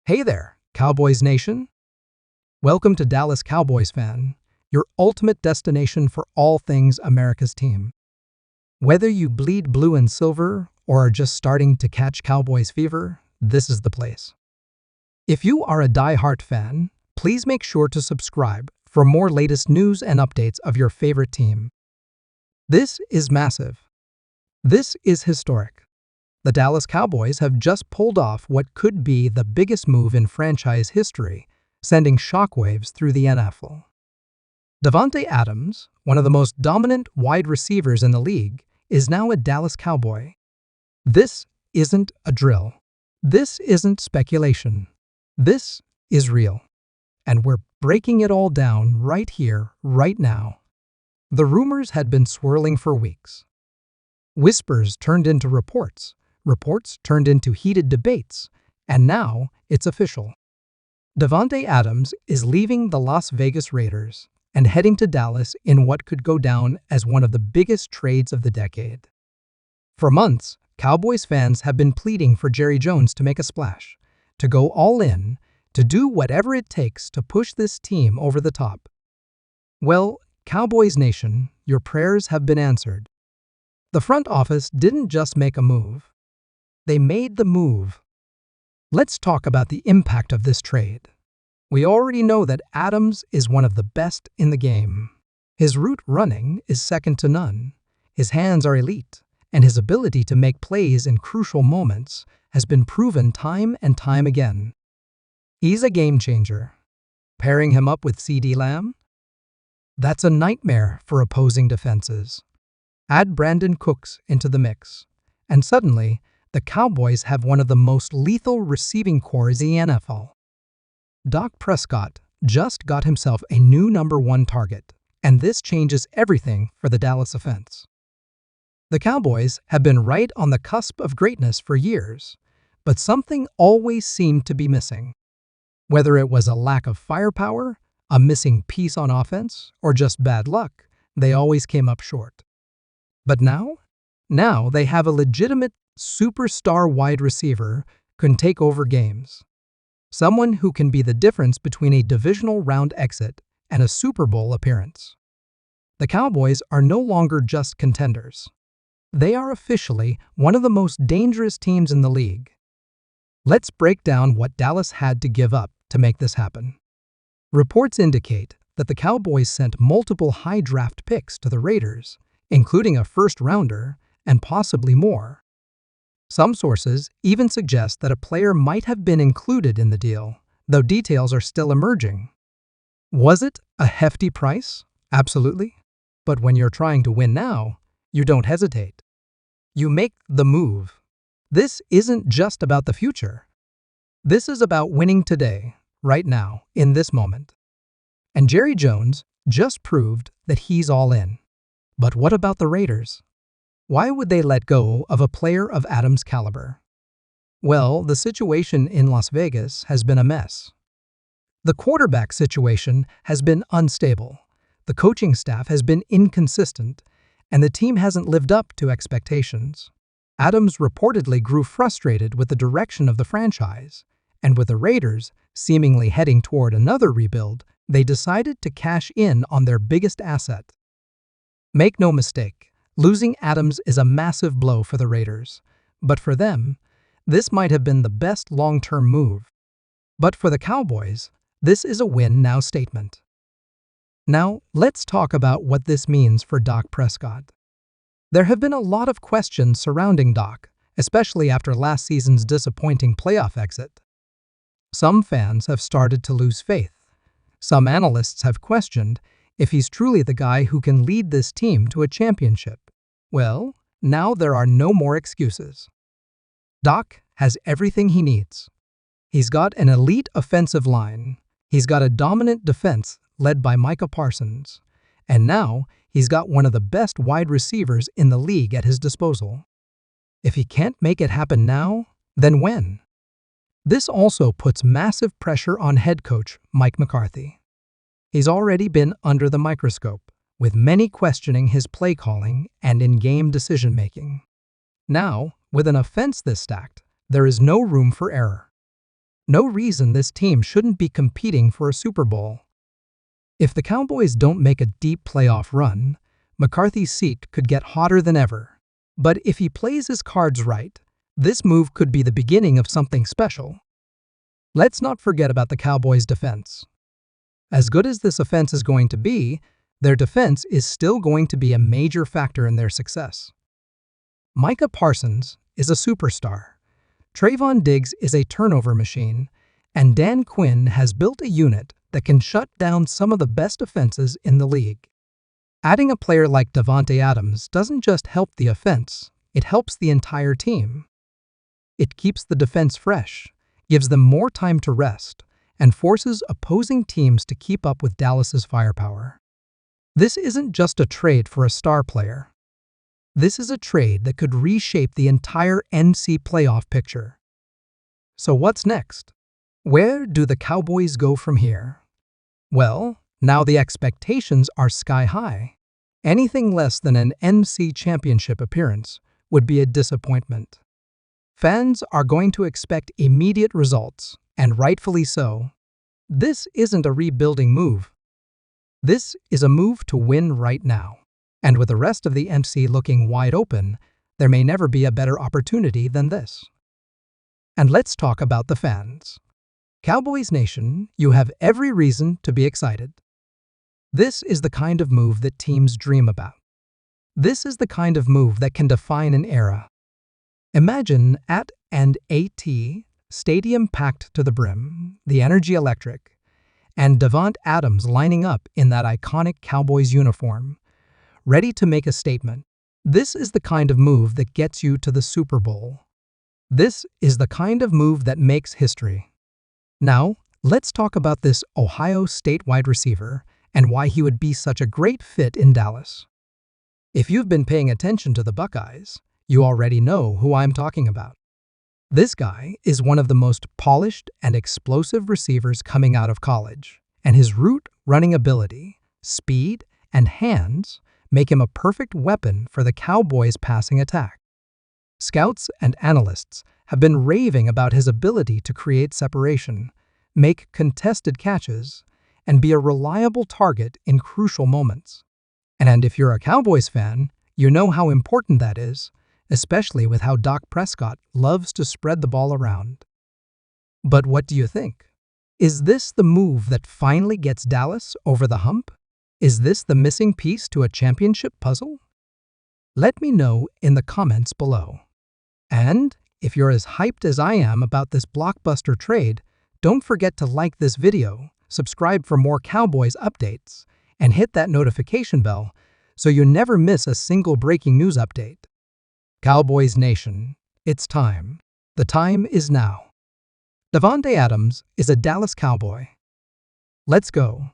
Hey there, Cowboys Nation. Welcome to Dallas Cowboys Fan, your ultimate destination for all things America's team. Whether you bleed blue and silver or are just starting to catch Cowboys fever, this is the place. If you are a die-hard fan, please make sure to subscribe for more latest news and updates of your favorite team. This is massive. This is historic. The Dallas Cowboys have just pulled off what could be the biggest move in franchise history, sending shockwaves through the NFL. Davante Adams, one of the most dominant wide receivers in the league, is now a Dallas Cowboy. This isn't a drill. This isn't speculation. This is real. And we're breaking it all down right here, right now. The rumors had been swirling for weeks. Whispers turned into reports. Reports turned into heated debates, and now it's official. Davante Adams is leaving the Las Vegas Raiders and heading to Dallas in what could go down as one of the biggest trades of the decade. For months, Cowboys fans have been pleading for Jerry Jones to make a splash, to go all in, to do whatever it takes to push this team over the top. Well, Cowboys Nation, your prayers have been answered. The front office didn't just make a move. They made the move. Let's talk about the impact of this trade. We already know that Adams is one of the best in the game. His route running is second to none. His hands are elite, and his ability to make plays in crucial moments has been proven time and time again. He's a game changer. Pairing him up with CeeDee Lamb? That's a nightmare for opposing defenses. Add Brandon Cooks into the mix, and suddenly, the Cowboys have one of the most lethal receiving corps in the NFL. Dak Prescott just got himself a new #1 target, and this changes everything for the Dallas offense. The Cowboys have been right on the cusp of greatness for years, but something always seemed to be missing. Whether it was a lack of firepower, a missing piece on offense, or just bad luck, they always came up short. But now they have a legitimate superstar wide receiver can take over games. Someone who can be the difference between a divisional round exit and a Super Bowl appearance. The Cowboys are no longer just contenders. They are officially one of the most dangerous teams in the league. Let's break down what Dallas had to give up to make this happen. Reports indicate that the Cowboys sent multiple high draft picks to the Raiders, including a first-rounder and possibly more. Some sources even suggest that a player might have been included in the deal, though details are still emerging. Was it a hefty price? Absolutely. But when you're trying to win now, you don't hesitate. You make the move. This isn't just about the future. This is about winning today, right now, in this moment. And Jerry Jones just proved that he's all in. But what about the Raiders? Why would they let go of a player of Adams' caliber? Well, the situation in Las Vegas has been a mess. The quarterback situation has been unstable, the coaching staff has been inconsistent, and the team hasn't lived up to expectations. Adams reportedly grew frustrated with the direction of the franchise, and with the Raiders seemingly heading toward another rebuild, they decided to cash in on their biggest asset. Make no mistake, losing Adams is a massive blow for the Raiders, but for them, this might have been the best long-term move. But for the Cowboys, this is a win-now statement. Now, let's talk about what this means for Dak Prescott. There have been a lot of questions surrounding Dak, especially after last season's disappointing playoff exit. Some fans have started to lose faith. Some analysts have questioned if he's truly the guy who can lead this team to a championship. Well, now there are no more excuses. Dak has everything he needs. He's got an elite offensive line. He's got a dominant defense led by Micah Parsons. And now he's got one of the best wide receivers in the league at his disposal. If he can't make it happen now, then when? This also puts massive pressure on head coach Mike McCarthy. He's already been under the microscope, with many questioning his play calling and in-game decision-making. Now, with an offense this stacked, there is no room for error. No reason this team shouldn't be competing for a Super Bowl. If the Cowboys don't make a deep playoff run, McCarthy's seat could get hotter than ever. But if he plays his cards right, this move could be the beginning of something special. Let's not forget about the Cowboys' defense. As good as this offense is going to be, their defense is still going to be a major factor in their success. Micah Parsons is a superstar. Trayvon Diggs is a turnover machine, and Dan Quinn has built a unit that can shut down some of the best offenses in the league. Adding a player like Davante Adams doesn't just help the offense, it helps the entire team. It keeps the defense fresh, gives them more time to rest, and forces opposing teams to keep up with Dallas's firepower. This isn't just a trade for a star player. This is a trade that could reshape the entire NFC playoff picture. So what's next? Where do the Cowboys go from here? Well, now the expectations are sky high. Anything less than an NFC championship appearance would be a disappointment. Fans are going to expect immediate results, and rightfully so. This isn't a rebuilding move. This is a move to win right now. And with the rest of the NFC looking wide open, there may never be a better opportunity than this. And let's talk about the fans. Cowboys Nation, you have every reason to be excited. This is the kind of move that teams dream about. This is the kind of move that can define an era. Imagine at stadium packed to the brim, the energy electric, and Davante Adams lining up in that iconic Cowboys uniform, ready to make a statement. This is the kind of move that gets you to the Super Bowl. This is the kind of move that makes history. Now, let's talk about this Ohio State wide receiver and why he would be such a great fit in Dallas. If you've been paying attention to the Buckeyes, you already know who I'm talking about. This guy is one of the most polished and explosive receivers coming out of college, and his route running ability, speed, and hands make him a perfect weapon for the Cowboys' passing attack. Scouts and analysts have been raving about his ability to create separation, make contested catches, and be a reliable target in crucial moments. And if you're a Cowboys fan, you know how important that is, especially with how Dak Prescott loves to spread the ball around. But what do you think? Is this the move that finally gets Dallas over the hump? Is this the missing piece to a championship puzzle? Let me know in the comments below. And if you're as hyped as I am about this blockbuster trade, don't forget to like this video, subscribe for more Cowboys updates, and hit that notification bell so you never miss a single breaking news update. Cowboys Nation, it's time. The time is now. Davante Adams is a Dallas Cowboy. Let's go.